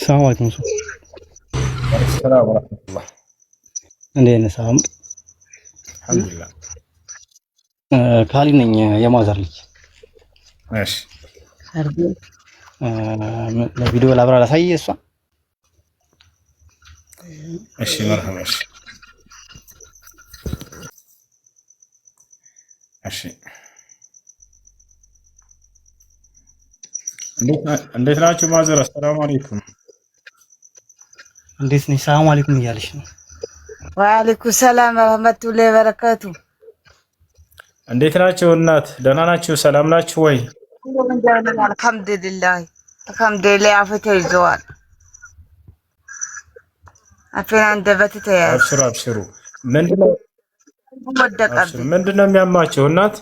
السلام عليكم. السلام ورحمة الله. እንዴት ነህ? ሰላም አልሐምዱሊላህ። ካሊ ነኝ የማዘር ልጅ። እሺ ለቪዲዮ ላብራ ላሳይ እሷ። እሺ መርሐባ። እሺ እንዴት ናችሁ ማዘር? አሰላሙ አለይኩም። እንዴት ነሽ? ሰላም አለይኩም እያለሽ ነው። ወአለይኩም ሰላም ወራህመቱላሂ ወበረካቱ። እንዴት ናችሁ እናት? ደህና ናችሁ? ሰላም ናችሁ ወይ? አልሐምዱሊላህ አፈተ ይዘዋል። አፈና እንደበት ተያዘ። አብሽሩ። ምንድነው የሚያማቸው እናት?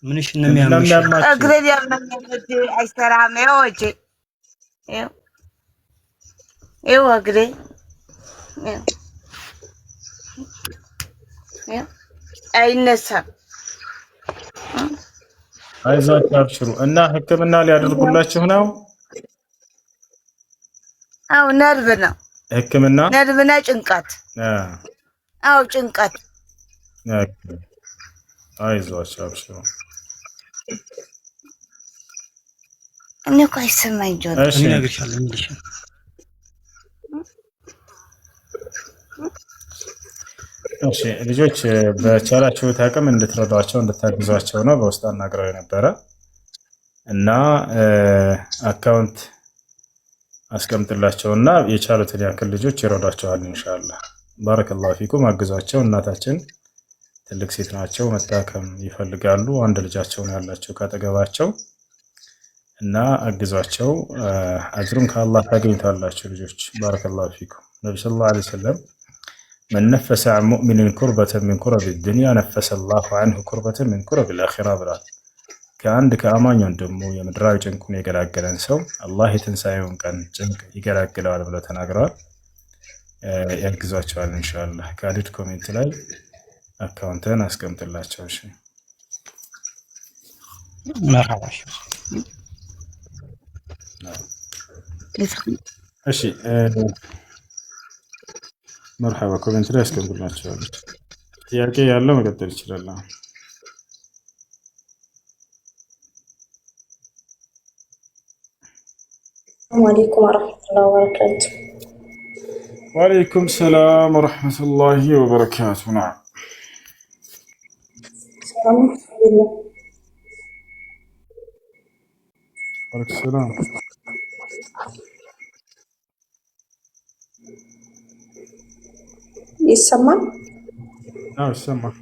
ምንሽ ነው የሚያማቸው? እግሬ ያመኛል አይሰራም። ይኸው እግሬ አይነሳም። አይዟችሁ አብሽሩ። እና ሕክምና ሊያደርጉላችሁ ነው? አው ነርቭ ነው ሕክምና ነርቭና ጭንቀት። አው ጭንቀት። አይዟችሁ አብሽሩ። እኔ እኮ አይሰማኝ ጆሮ። እሺ እነግርሻለሁ እንዴ? እሺ ልጆች በቻላችሁት አቅም እንድትረዷቸው እንድታግዟቸው ነው በውስጥ አናግረው የነበረ እና አካውንት አስቀምጥላቸውና የቻሉትን ያክል ልጆች ይረዷቸዋል ኢንሻአላህ። ባረከላሁ ፊኩም። አግዟቸው። እናታችን ትልቅ ሴት ናቸው፣ መታከም ይፈልጋሉ። አንድ ልጃቸው ነው ያላቸው ካጠገባቸው እና አግዟቸው። አጅሩን ከአላህ ታገኙታላችሁ ልጆች። ባረከላሁ ፊኩም። ነብዩ ሰለላሁ ዐለይሂ ወሰለም من نفس عن مؤمن كربة من كرب الدنيا نفس الله عنه كربة من كرب الآخرة ብሏል። ከአንድ ከአማኝ ወንድሙ የምድራዊ ጭንቁን የገላገለን ሰው አላህ የትንሣኤውን ቀን ጭንቅ ይገላግለዋል ብለው ተናግረዋል። ያግዟቸዋል ኢንሻአላህ። ካሊድ ኮሜንት ላይ አካውንትን አስቀምጥላቸው። እሺ መርሐባ። እሺ መርሐባ። ኮሜንት ላይ አስቀምጥላቸዋል። ጥያቄ ያለው መቀጠል ይችላል። السلام عليكم ورحمة الله وبركاته. وعليكم السلام ورحمة الله وبركاته. نعم. السلام عليكم. وعليكم السلام. ይሰማል? አዎ ይሰማል።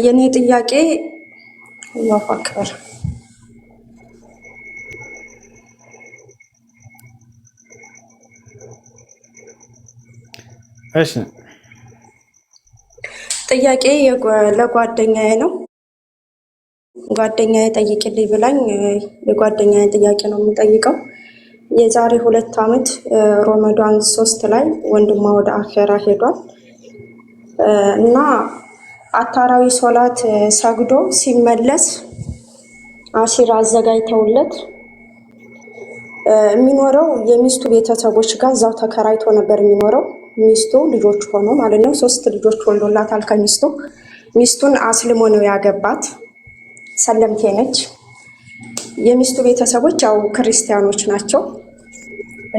የኔ ጥያቄ አላሁ አክበር እሺ ጥያቄ ለጓደኛዬ ነው። ጓደኛዬ ጠይቅልኝ ብላኝ የጓደኛዬ ጥያቄ ነው የምጠይቀው። የዛሬ 2 ዓመት ረመዳን 3 ላይ ወንድሟ ወደ አኺራ ሄዷል እና አታራዊ ሶላት ሰግዶ ሲመለስ አሲር አዘጋጅተውለት የሚኖረው የሚስቱ ቤተሰቦች ጋር እዛው ተከራይቶ ነበር የሚኖረው። ሚስቱ ልጆች ሆኖ ማለት ነው 3 ልጆች ወልዶላታል ከሚስቱ። ሚስቱን አስልሞ ነው ያገባት፣ ሰለምቴ ነች። የሚስቱ ቤተሰቦች ያው ክርስቲያኖች ናቸው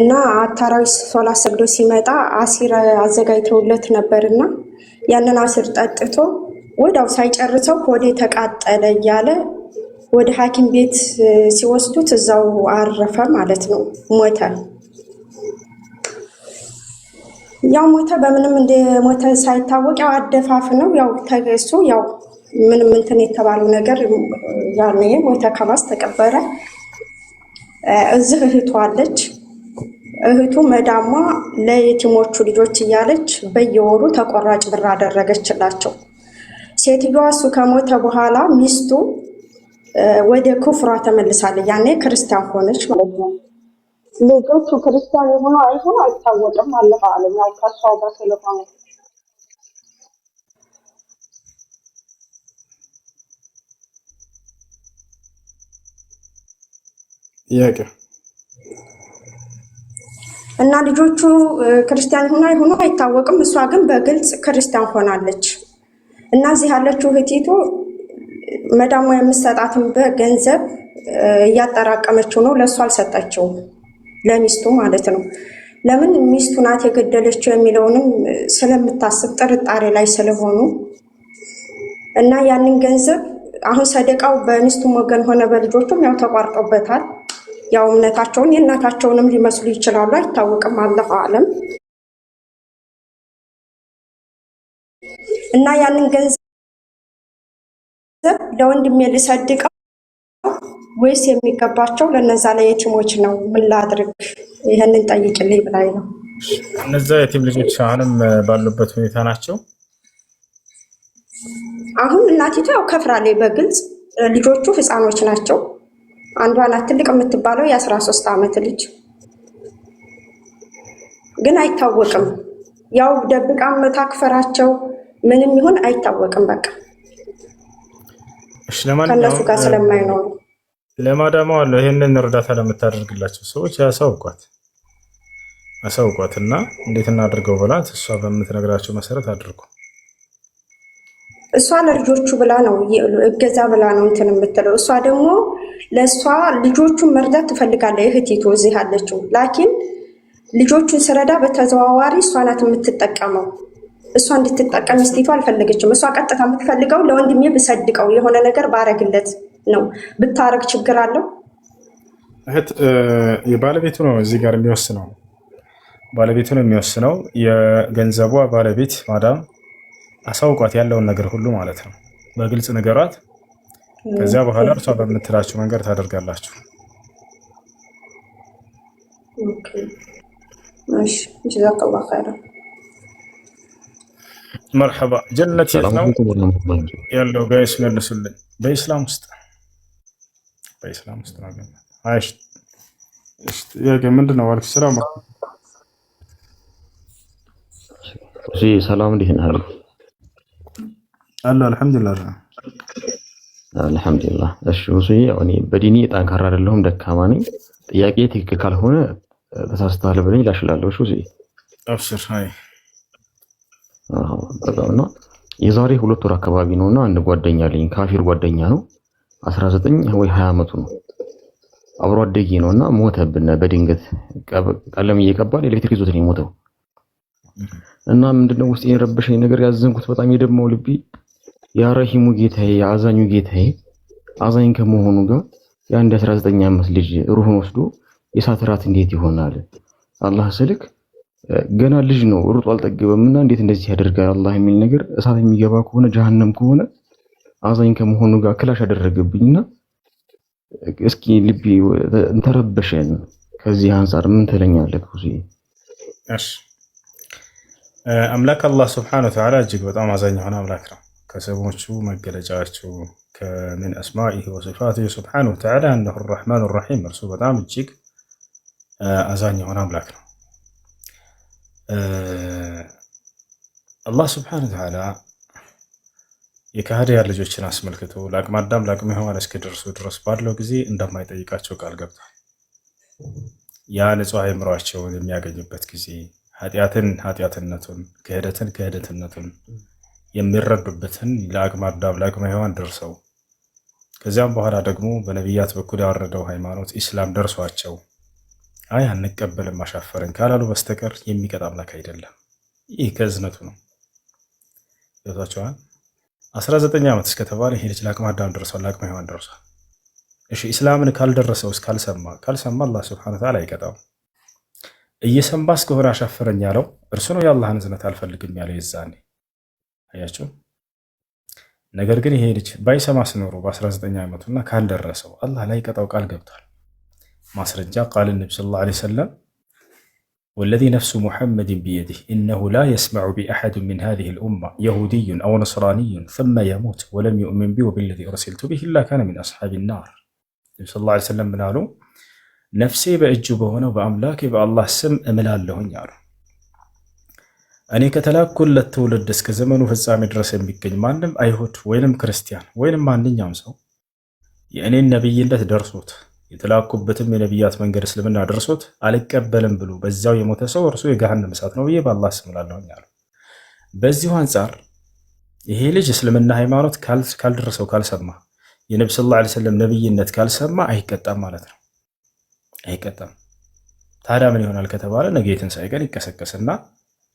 እና አታራዊ ሶላት ሰግዶ ሲመጣ አሲር አዘጋጅተውለት ነበርና ያንን አሲር ጠጥቶ ወዳው ሳይጨርሰው ሆዴ ተቃጠለ እያለ ወደ ሐኪም ቤት ሲወስዱት እዛው አረፈ ማለት ነው፣ ሞተ። ያው ሞተ በምንም እንደሞተ ሳይታወቅ ያው አደፋፍ ነው ያው ተገሱ ያው ምንም እንትን የተባለው ነገር ያኔ ሞተ ከማስ ተቀበረ። እዚህ እህቱ አለች። እህቱ መዳሟ ለየቲሞቹ ልጆች እያለች በየወሩ ተቆራጭ ብር አደረገችላቸው። ሴትዮዋ እሱ ከሞተ በኋላ ሚስቱ ወደ ኩፍሯ ተመልሳለች። ያኔ ክርስቲያን ሆነች ማለት ነው። ልጆቹ ክርስቲያን የሆኑ አይሆኑ አይታወቅም። አላህ አለም ያው ከሷ ጋር ስለሆነ ጥያቄ እና ልጆቹ ክርስቲያን ሆና ይሆኑ አይታወቅም። እሷ ግን በግልጽ ክርስቲያን ሆናለች። እና እዚህ ያለችው እህቲቱ መዳሟ የምትሰጣትን በገንዘብ እያጠራቀመችው ነው። ለእሷ አልሰጠችውም፣ ለሚስቱ ማለት ነው። ለምን ሚስቱ ናት የገደለችው የሚለውንም ስለምታስብ ጥርጣሬ ላይ ስለሆኑ እና ያንን ገንዘብ አሁን ሰደቃው በሚስቱም ወገን ሆነ በልጆቹም ያው ተቋርጦበታል። ያው እምነታቸውን የእናታቸውንም ሊመስሉ ይችላሉ፣ አይታወቅም። አላሁ አለም። እና ያንን ገንዘብ ለወንድሜ ልሰድቀው ወይስ የሚገባቸው ለነዛ ለየቲሞች ነው? ምን ላድርግ? ይሄንን ጠይቅልኝ ብላኝ ነው። እነዛ የቲም ልጆች አሁንም ባሉበት ሁኔታ ናቸው። አሁን እናቲቱ ያው ከፍራለች በግልጽ። ልጆቹ ህፃኖች ናቸው። አንዷ ናት ትልቅ የምትባለው የ13 ዓመት ልጅ ግን አይታወቅም። ያው ደብቃ መታክፈራቸው ምንም ይሁን አይታወቅም። በቃ እሺ፣ ለማንኛውም ከነሱ ጋር ስለማይኖሩ ለማዳማ አለው ይሄንን እርዳታ ለምታደርግላቸው ሰዎች አሳውቋትና እንዴት እናድርገው ብላት እሷ በምትነግራቸው መሰረት አድርጉ። እሷ ለልጆቹ ብላ ነው እገዛ ብላ ነው እንትን የምትለው። እሷ ደግሞ ለእሷ ልጆቹን መርዳት ትፈልጋለች። እህቲቱ እዚህ አለችው። ላኪን ልጆቹን ስረዳ በተዘዋዋሪ እሷ ናት የምትጠቀመው። እሷ እንድትጠቀም ሚስቲቱ አልፈለገችም። እሷ ቀጥታ የምትፈልገው ለወንድሜ ብሰድቀው የሆነ ነገር ባረግለት ነው። ብታረግ ችግር አለው? እህት የባለቤቱ ነው እዚህ ጋር የሚወስነው። ባለቤቱ ነው የሚወስነው። የገንዘቧ ባለቤት ማዳም አሳውቋት ያለውን ነገር ሁሉ ማለት ነው። በግልጽ ነገሯት። ከዚያ በኋላ እርሷ በምትላችሁ መንገድ ታደርጋላችሁ። እሺ ጀዛከላሁ ኸይራ። መርሐባ። ጀነት የት ነው ያለው? ጋይስ መልሱልኝ። በኢስላም ውስጥ ነው። አይሽ ጥያቄ ምንድን ነው? ዋልክ ሰላም ሰላም፣ እንዴት ነህ? አለ አልሐምዱሊላህ። እሺ ሁሴ፣ እኔ በዲኒ ጠንካራ አይደለሁም፣ ደካማ ነኝ። ጥያቄ ትክክል ካልሆነ ተሳስተሃል ብለኝ ላሽላለሁ። እሺ ሁሴ፣ አብሽር። አይ እና የዛሬ 2 ወር አካባቢ ነውና አንድ ጓደኛ አለኝ፣ ካፊር ጓደኛ ነው። 19 ወይ 20 ዓመቱ ነው። አብሮ አደጌ ነውና ሞተብን በድንገት። ቀለም እየቀባን ኤሌክትሪክ ይዞት ነው የሞተው። እና ምንድነው ውስጥ የረበሸኝ ነገር፣ ያዘንኩት በጣም የደማው ልቤ ያ ረሂሙ ጌታዬ፣ አዛኙ ጌታዬ አዛኝ ከመሆኑ ጋር የአንድ 19 ዓመት ልጅ ሩህን ወስዶ የእሳት ራት እንዴት ይሆናል? አላህ ስልክ ገና ልጅ ነው፣ ሩጦ አልጠገበምና እንዴት እንደዚህ ያደርጋል አላህ የሚል ነገር። እሳት የሚገባ ከሆነ ጀሃነም ከሆነ አዛኝ ከመሆኑ ጋር ክላሽ አደረገብኝና እስኪ ልቤ እንተረበሸን። ከዚህ አንፃር ምን ትለኛለህ ሁሴ? እሺ አምላክ አላህ ሱብሓነሁ ወተዓላ እጅግ በጣም አዛኝ የሆነ አምላክ ነው። ከስሞቹ መገለጫቸው ከምን አስማኢሂ ወሲፋቲሂ ሱብሓነሁ ወተዓላ እነሁ ረሕማኑ ረሒም፣ እርሱ በጣም እጅግ አዛኝ የሆነ አምላክ ነው። አላህ ሱብሓነሁ ወተዓላ የካህዲያን ልጆችን አስመልክቶ ለአቅመ አዳም ለአቅመ ሔዋን እስኪደርሱ ድረስ ባለው ጊዜ እንደማይጠይቃቸው ቃል ገብቷል። ያ ንጹሕ አእምሯቸውን የሚያገኙበት ጊዜ ኃጢአትን ኃጢአትነቱን፣ ክህደትን ክህደትነቱን የሚረዱበትን ለአቅመ አዳም ለአቅመ ሔዋን ደርሰው ከዚያም በኋላ ደግሞ በነቢያት በኩል ያወረደው ሃይማኖት ኢስላም ደርሷቸው አይ አንቀበልም አሻፈረን ካላሉ በስተቀር የሚቀጣ አምላክ አይደለም። ይህ ከእዝነቱ ነው። ገብቷቸዋል። 19 ዓመት እስከተባለ ይሄ ልጅ ለአቅመ አዳም ደርሷል፣ ለአቅመ ሔዋን ደርሷል። እሺ ኢስላምን ካልደረሰው ካልሰማ አላህ ሱብሓነሁ ወተዓላ አይቀጣውም። እየሰማ እስከሆነ አሻፈረኝ ያለው እርሱ ነው። የአላህን እዝነት አልፈልግም ያለው የዛኔ አያቸው። ነገር ግን ይሄ ልጅ ባይሰማስ ኖሮ በ19 ዓመቱና ካልደረሰው አላህ ላይ ቀጣው ቃል ገብቷል። ማስረጃ ቃል ነብዩ ሰለላሁ ዐለይሂ ወሰለም ወለዚ ነፍሱ ሙሐመድን ቢየዲህ ኢነሁ ላ የስመዑ ቢአሐድ ሚን ሃዚሂል ኡማ የሁዲዩን አው ነስራኒዩን ثመ የሙት ወለም ዩእሚን ቢ ወቢለዚ ኡርሲልቱ ቢሂ ኢላ ካነ ሚን አስሓቢን ናር። ነብዩ ሰለላሁ ዐለይሂ ወሰለም ምን አሉ? ነፍሴ በእጁ በሆነው በአምላኬ በአላህ ስም እምላለሁኝ አሉ። እኔ ከተላኩለት ትውልድ እስከ ዘመኑ ፍጻሜ ድረስ የሚገኝ ማንም አይሁድ ወይንም ክርስቲያን ወይንም ማንኛውም ሰው የእኔን ነብይነት ደርሶት የተላኩበትም የነቢያት መንገድ እስልምና ደርሶት አልቀበልም ብሎ በዛው የሞተ ሰው እርሱ የገሃነም እሳት ነው ብዬ በአላህ ስም እላለሁ አሉ። በዚሁ አንጻር ይሄ ልጅ እስልምና ሃይማኖት ካልደረሰው ካልሰማ የነብዩ ሰለላሁ ዐለይሂ ወሰለም ነብይነት ካልሰማ አይቀጣም ማለት ነው። አይቀጣም። ታዲያ ምን ይሆናል ከተባለ ነገ የትንሣኤ ቀን ይቀሰቀስና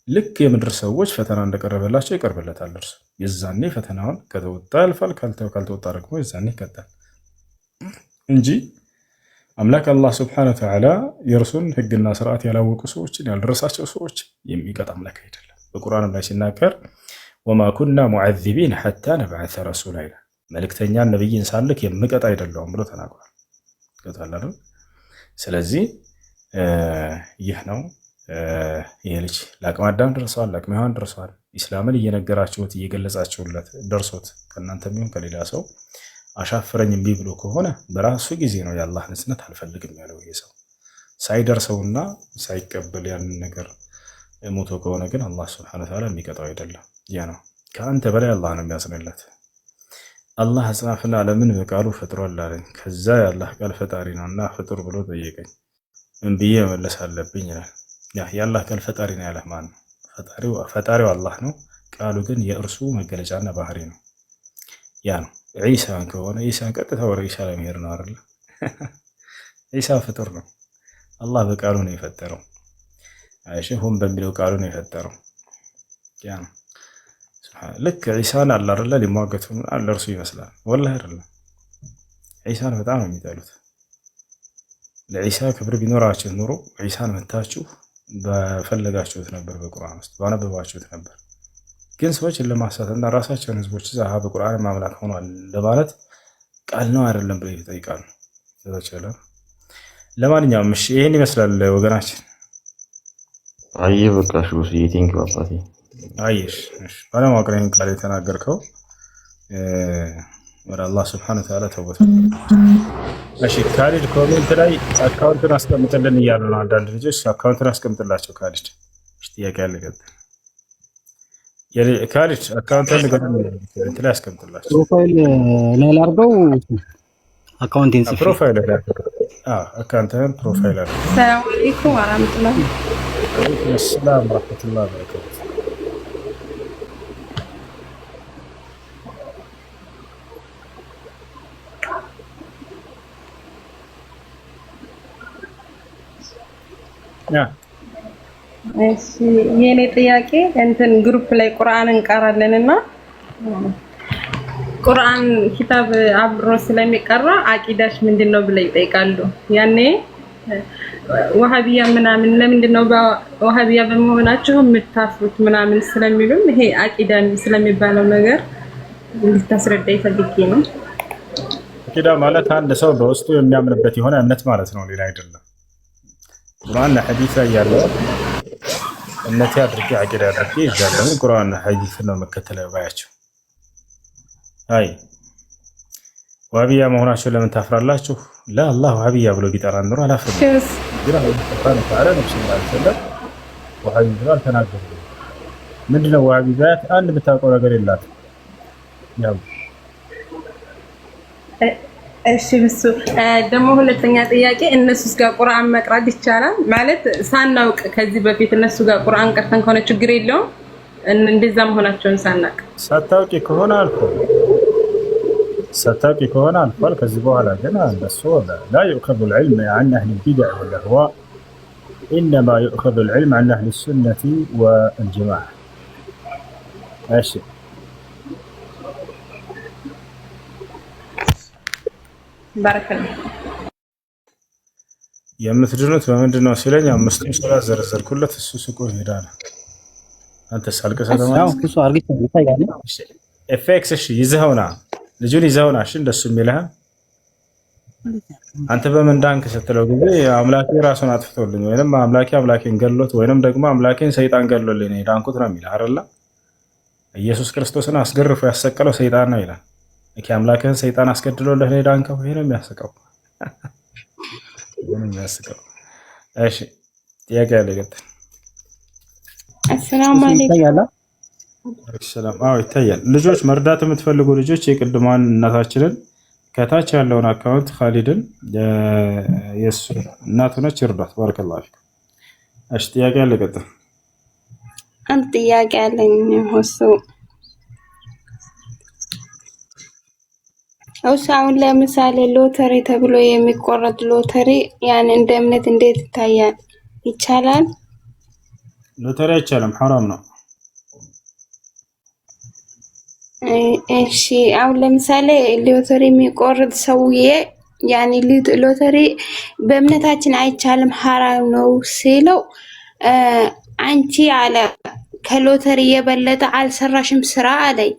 ልክ የምድር ሰዎች ፈተና እንደቀረበላቸው ይቀርብለታል። እርሱ የዛኔ ፈተናውን ከተወጣ ያልፋል፣ ካልተወጣ ደግሞ የዛኔ ይቀጣል እንጂ አምላክ አላህ ሱብሓነሁ ወተዓላ የእርሱን ሕግና ስርዓት ያላወቁ ሰዎችን ያልደረሳቸው ሰዎች የሚቀጣ አምላክ አይደለም። በቁርአንም ላይ ሲናገር ወማ ኩና ሙዐዚቢን ሐታ ነብዐሰ ረሱላ ይላል። መልእክተኛን ነብይን ሳልክ የምቀጣ አይደለሁም ብሎ ተናግሯል። ይቀጣል። ስለዚህ ይህ ነው። ይህ ልጅ ለአቅመ አዳም ደርሰዋል፣ ለአቅመ ሔዋን ደርሰዋል። ኢስላምን እየነገራችሁት እየገለጻችሁለት ደርሶት ከእናንተ የሚሆን ከሌላ ሰው አሻፍረኝ እምቢ ብሎ ከሆነ በራሱ ጊዜ ነው የአላህ ንስነት አልፈልግም ያለው። ይሄ ሰው ሳይደርሰውና ሳይቀበል ያንን ነገር ሞቶ ከሆነ ግን አላህ ሱብሓነሁ ወተዓላ የሚቀጣው አይደለም። ያ ነው ከአንተ በላይ አላህ ነው የሚያዝንለት። አላህ አጽናፍና ዓለምን በቃሉ ፈጥሯል አለኝ። ከዛ የአላህ ቃል ፈጣሪ ነውና ፍጡር ብሎ ጠየቀኝ። ምን ብዬ መመለስ አለብኝ ይላል። የአላህ ቃል ፈጣሪ ነው ያለህ ማን ነው? ፈጣሪው አላህ ነው። ቃሉ ግን የእርሱ መገለጫና ባህሪ ነው። ያ ነው። ዒሳን ከሆነ ዒሳን ቀጥታ ወደ ዒሳ ለመሄድ ነው አይደል? ዒሳ ፍጡር ነው። አላህ በቃሉ ነው የፈጠረው። አይሸሁም በሚለው ቃሉ ነው የፈጠረው። ያ ነው። ልክ ዒሳን አለ አይደለ ሊሟገቱ አለ እርሱ ይመስላል። ወላሂ አይደለም። ዒሳን በጣም ነው የሚጠሉት። ለዒሳ ክብር ቢኖራችሁ ኑሮ ዒሳን መታችሁ በፈለጋችሁት ነበር፣ በቁርአን ውስጥ ባነበባችሁት ነበር። ግን ሰዎችን ለማሳትና ራሳቸውን ህዝቦች እዛ በቁርአን ማምላክ ሆኗል ለማለት ቃል ነው አይደለም ብለው ይጠይቃሉ። ተዘቸለ። ለማንኛውም እሺ ይሄን ይመስላል ወገናችን። አየ በቃሽ ወስዬ ቴንኪው አባቴ። አየሽ እሺ ባለማወቅ ነው ቃል የተናገርከው። ወደ አላህ ሱብሓነሁ ወተዓላ ተውበት። እሺ ካሊድ ኮሜንት ላይ አካውንቱን አስቀምጥልን እያሉ ነው አንዳንድ ልጆች። አካውንቱን አስቀምጥላቸው ካሊድ። እሺ ጥያቄ አለ ቀጥታ ካሊድ አካውንቱን ኮሜንት ላይ አስቀምጥላቸው። ፕሮፋይል ላይ ላድርገው አካውንቴን ጽፌ ፕሮፋይል ላይ አካውንቱን ፕሮፋይል ላይ። ሰላም አለይኩም ወራህመቱላሂ ወሰላም ወራህመቱላሂ ወበረካቱ። እሺ የኔ ጥያቄ እንትን ግሩፕ ላይ ቁርአን እንቀራለንና ቁርአን ኪታብ አብሮ ስለሚቀራ አቂዳሽ ምንድነው ብለው ይጠይቃሉ። ያኔ ወሃቢያ ምናምን ለምንድነው ወሃቢያ በመሆናችሁ የምታፍሩት ምናምን ስለሚሉም ይሄ አቂዳን ስለሚባለው ነገር እንድታስረዳይ ፈልጌ ነው። አቂዳ ማለት አንድ ሰው በውስጡ የሚያምንበት የሆነ እምነት ማለት ነው፣ ሌላ አይደለም። ቁርአንና ሐዲስ ላይ ያለው እምነቴ አድርጌ አቂዳ አድርጌ ይዛለሁ። ቁርአንና ሐዲስ ነው መከተለው ባያቸው። አይ ዋሃቢያ መሆናችሁ ለምን ታፍራላችሁ? ለአላህ ዋሃቢያ ብሎ ቢጠራ ኑሮ አላፍርም። ግን አላህ ሱብሓነሁ ወተዓላ ነብዩ ሰለላሁ ዐለይሂ ወሰለም ዋሃቢ ብሎ አልተናገሩም። ምንድነው ዋሃቢያት? አንድ የምታውቀው ነገር የላትም። ያው እሺ ብሱ ደግሞ ሁለተኛ ጥያቄ እነሱስ ጋር ቁርአን መቅራት ይቻላል ማለት ሳናውቅ ከዚህ በፊት እነሱ ጋር ቁርአን ቀርተን ከሆነ ችግር የለውም? እንደዛ መሆናቸውን ሳናውቅ ሳታውቂ ከሆነ አልፏል። ከዚህ በኋላ ግን እነሱ لا يؤخذ العلم عن أهل البدع والأهواء إنما يؤخذ العلم عن أهل السنة والجماعة. ماشي ባረከላህ። የምትድኑት በምንድን ነው ሲለኝ አምስቱን ሶላት ዘረዘርኩለት። እሱ ሱቆ ይሄዳል። አንተ ሳልቀሰ እሱ አርግጥ ይታያል። ኤፍኤክስ እሺ ይዘውና ልጁን ይዘውና እሺ እንደሱ የሚልህ አንተ በምን ዳንክ ስትለው ጊዜ አምላኬ ራሱን አጥፍቶልኝ ወይንም አምላኬን ገሎት ወይንም ደግሞ አምላኬን ሰይጣን ገሎልኝ ነው ዳንኩት ነው የሚልህ አይደለ? ኢየሱስ ክርስቶስን አስገርፎ ያሰቀለው ሰይጣን ነው ይላል። እኪ አምላክህን ሰይጣን አስገድሎልህ ነው ዳንከው። ይሄ ነው የሚያስቀው። እሺ ጥያቄ አለ ገጥ አሰላሙ አለይኩም። ሰላም። አዎ ይታያል። ልጆች መርዳት የምትፈልጉ ልጆች የቅድሟን እናታችንን ከታች ያለውን አካውንት ካሊድን የእሱ እናቱ ነች ይርዷት። ባረከላሁ ፊክ። እሺ ጥያቄ አለ ቀጥታ አንድ ጥያቄ አለኝ። አሁን ለምሳሌ ሎተሪ ተብሎ የሚቆረጥ ሎተሪ ያን እንደ እምነት እንዴት ይታያል? ይቻላል? ሎተሪ አይቻልም፣ ሐራም ነው። እሺ አሁን ለምሳሌ ሎተሪ የሚቆርጥ ሰውዬ ያኔ ሎተሪ በእምነታችን አይቻልም ሐራም ነው ሲለው አንቺ አለ ከሎተሪ የበለጠ አልሰራሽም ስራ አለኝ።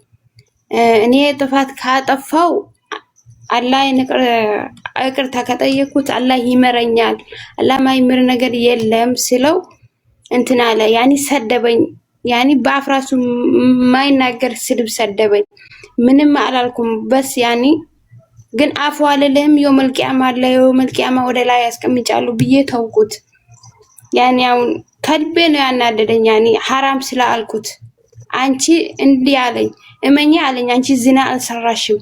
እኔ ጥፋት ካጠፋው አላህ ይቅርታ ከጠየኩት አላህ ይመረኛል፣ አላህ ማይምር ነገር የለም ሲለው እንትን አለ ያኔ ሰደበኝ። ያኔ በአፍራሱ ማይናገር ስድብ ሰደበኝ። ምንም አላልኩም። በስ ያኔ ግን አፉ አለልህም የውመል ቂያማ አለ የውመል ቂያማ ወደ ላይ ያስቀምጫሉ ብዬ ተውኩት። ያኔ አሁን ከልቤ ነው ያናደደኝ። ያኔ ሐራም ስላልኩት አንቺ እንዲህ አለኝ እመኛ አለኝ አንቺ ዝና አልሰራሽም።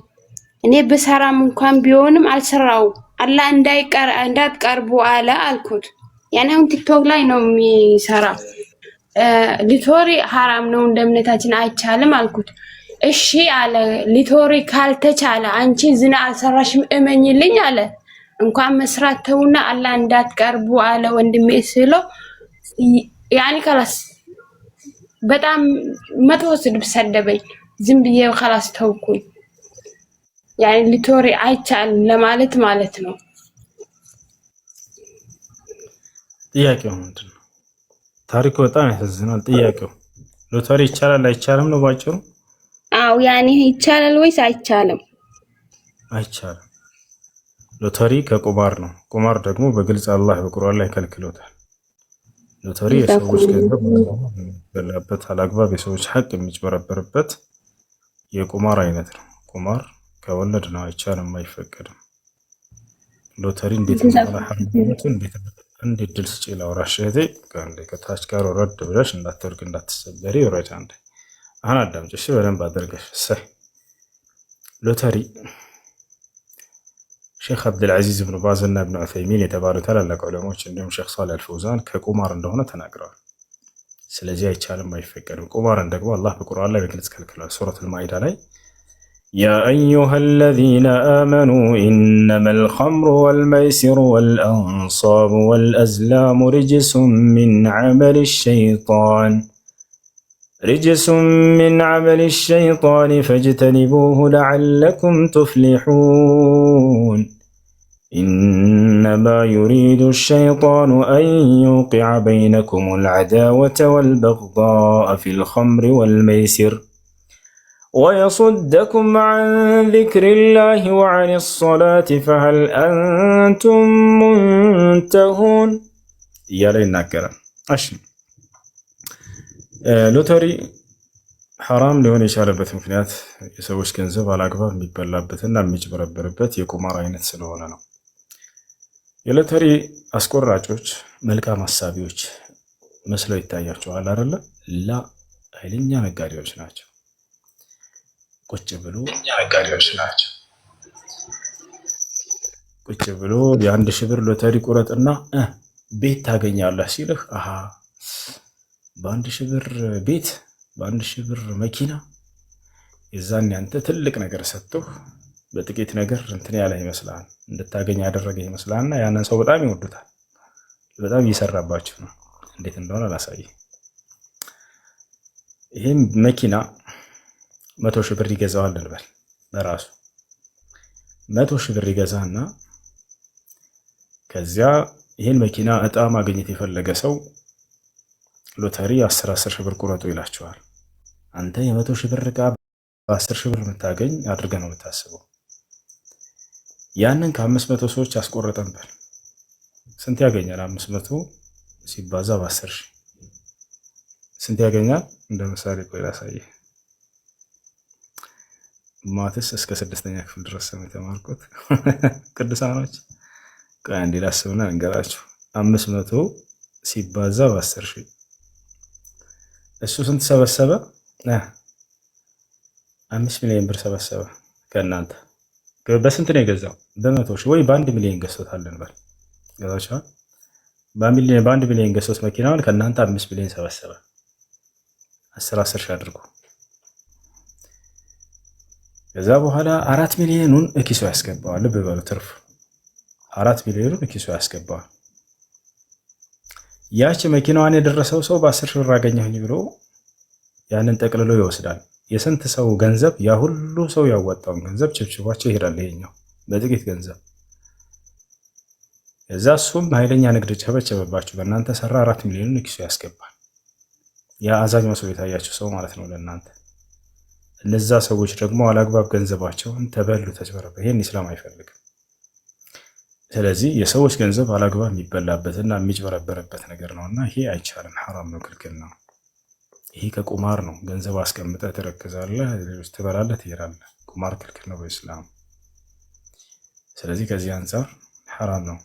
እኔ በሰራም እንኳን ቢሆንም አልሰራው አላህ እንዳትቀርቡ አለ አልኩት። ያኔ አሁን ቲክቶክ ላይ ነው የሚሰራ ሎተሪ ሐራም ነው እንደ እምነታችን አይቻልም አልኩት። እሺ አለ ሎተሪ ካልተቻለ አንቺ ዝና አልሰራሽም እመኝልኝ አለ። እንኳን መስራት ተውና አላህ እንዳትቀርቡ አለ ወንድሜ ስለው ያኔ خلاص በጣም መቶ ስድብ ሰደበኝ። ዝም ብዬ خلاص ተውኩኝ። ያኔ ሎተሪ አይቻልም ለማለት ማለት ነው። ጥያቄው ምንድን ነው? ታሪኩ በጣም ያሳዝናል። ጥያቄው ሎተሪ ይቻላል አይቻልም ነው ባጭሩ? አው ያኔ ይቻላል ወይስ አይቻልም? አይቻልም። ሎተሪ ከቁማር ነው። ቁማር ደግሞ በግልጽ አላህ በቁርአን ላይ ከልክሎታል። ሎተሪ የሰዎች ገንዘብ በላበት አላግባብ የሰዎች ሐቅ የሚጭበረበርበት የቁማር አይነት ነው። ቁማር ከወለድ ነው፣ አይቻልም፣ አይፈቀድም። ሎተሪ እንዴት እንዴት ድል ስጪ ላውራሽ እህቴ፣ ከታች ጋር ወረድ ብለሽ እንዳትወርቅ እንዳትሰበሪ ወረድ። አንዴ አሁን አዳምጪ እሺ፣ በደንብ አድርገሽ እሰይ። ሎተሪ ሼክ አብዱልዓዚዝ ብን ባዝ እና ብን ዑሰይሚን የተባሉ ታላላቅ ዑለሞች እንዲሁም ሼክ ሷሊህ አልፈውዛን ከቁማር እንደሆነ ተናግረዋል። ስለዚህ አይቻልም፣ አይፈቀድም። ቁማርን ደግሞ አላህ በቁርአን ላይ በግልጽ ከልክሏል። ሱረቱል ማኢዳ ላይ يا أيها الذين آمنوا إنما الخمر والميسر والأنصاب والأزلام رجس من عمل الشيطان فاجتنبوه لعلكم تفلحون إنما يريد الشيطان أن يوقع بينكم العداوة والبغضاء في الخمر والميسر ويصدكم عن ذكر الله وعن الصلاة فهل أنتم منتهون يا ليناكرا أشن ሎተሪ ሐራም ሊሆን የቻለበት ምክንያት የሰዎች ገንዘብ አላግባብ የሚበላበትና የሚጭበረበርበት የቁማር አይነት ስለሆነ ነው። የሎተሪ አስቆራጮች መልካም አሳቢዎች መስለው ይታያቸዋል አይደለ? ላ ኃይለኛ ነጋዴዎች ናቸው። ቁጭ ብሎ የአንድ ሺህ ብር ሎተሪ ቁረጥና ቤት ታገኛለህ ሲልህ አሃ በአንድ ሺህ ብር ቤት በአንድ ሺህ ብር መኪና የዛን ያንተ ትልቅ ነገር ሰጥቶህ በጥቂት ነገር እንትን ያለ ይመስላል እንድታገኝ ያደረገ ይመስላልና ያንን ሰው በጣም ይወዱታል። በጣም እየሰራባቸው ነው። እንዴት እንደሆነ ላሳይ። ይሄን መኪና 100 ሺህ ብር ይገዛዋል እንበል። በራሱ 100 ሺህ ብር ይገዛና ከዚያ ይሄን መኪና እጣ ማግኘት የፈለገ ሰው ሎተሪ 10 ሺህ ብር ቁረጡ ይላቸዋል። አንተ የ100 ሺህ ብር ዕቃ በ10 ሺህ ብር የምታገኝ አድርገህ ነው የምታስበው። ያንን ከ500 ሰዎች አስቆረጠን በል ስንት ያገኛል? 500 ሲባዛ በ10 ሺህ ስንት ያገኛል? እንደ ምሳሌ ቆይ ላሳይህ። ማትስ እስከ 6ኛ ክፍል ድረስ ነው የተማርኩት። ቅዱሳኖች ቆይ አንዴ ላስብና እንገራችሁ። 500 ሲባዛ በ10 ሺህ እሱ ስንት ሰበሰበ? 5 ሚሊዮን ብር ሰበሰበ ከእናንተ በስንት ነው የገዛው? በመቶ ሺህ ወይ በ1 ሚሊዮን ገዝቶታለን በል ገዛችኋል። በ1 ሚሊዮን ገዝቶት መኪናውን ከእናንተ 5 ሚሊዮን ሰበሰበ። 10 ሺህ አድርጎ ከዛ በኋላ 4 ሚሊዮኑን ኪሱ ያስገባዋል። ልብ በሉ ትርፍ 4 ሚሊዮኑን ኪሱ ያስገባዋል። ያቺ መኪናዋን የደረሰው ሰው በ10 ሺህ ብር አገኘሁኝ ብሎ ያንን ጠቅልሎ ይወስዳል። የስንት ሰው ገንዘብ ያ ሁሉ ሰው ያወጣውን ገንዘብ ችብችቧቸው ይሄዳል። ይሄኛው በጥቂት ገንዘብ እዛ እሱም ኃይለኛ ንግድ ቸበቸበባችሁ በእናንተ ሰራ 4 ሚሊዮን ኪሱ ያስገባል። ያ አዛኝ መስሎ የታያቸው ሰው ማለት ነው ለእናንተ። እነዛ ሰዎች ደግሞ አላግባብ ገንዘባቸውን ተበሉ፣ ተጭበረበሩ። ይሄን ኢስላም አይፈልግም። ስለዚህ የሰዎች ገንዘብ አላግባብ የሚበላበትና የሚጭበረበርበት ነገር ነውና ይሄ አይቻልም፣ ሐራም ነው፣ ክልክል ነው። ይሄ ከቁማር ነው። ገንዘብ አስቀምጠህ ትረክዛለህ፣ ትበላለህ፣ ትሄዳለህ። ቁማር ክልክል ነው በኢስላም። ስለዚህ ከዚህ አንጻር ሐራም ነው።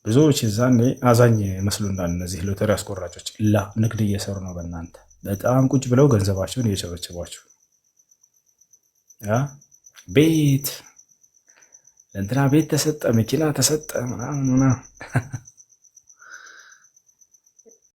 ብዙዎች ዛኔ አዛኝ መስሉናል። እነዚህ ሎተሪ አስቆራጮች ንግድ እየሰሩ ነው በእናንተ። በጣም ቁጭ ብለው ገንዘባቸውን እየቸበቸቧቸው ቤት ለእንትና ቤት ተሰጠ፣ መኪና ተሰጠ ምናምን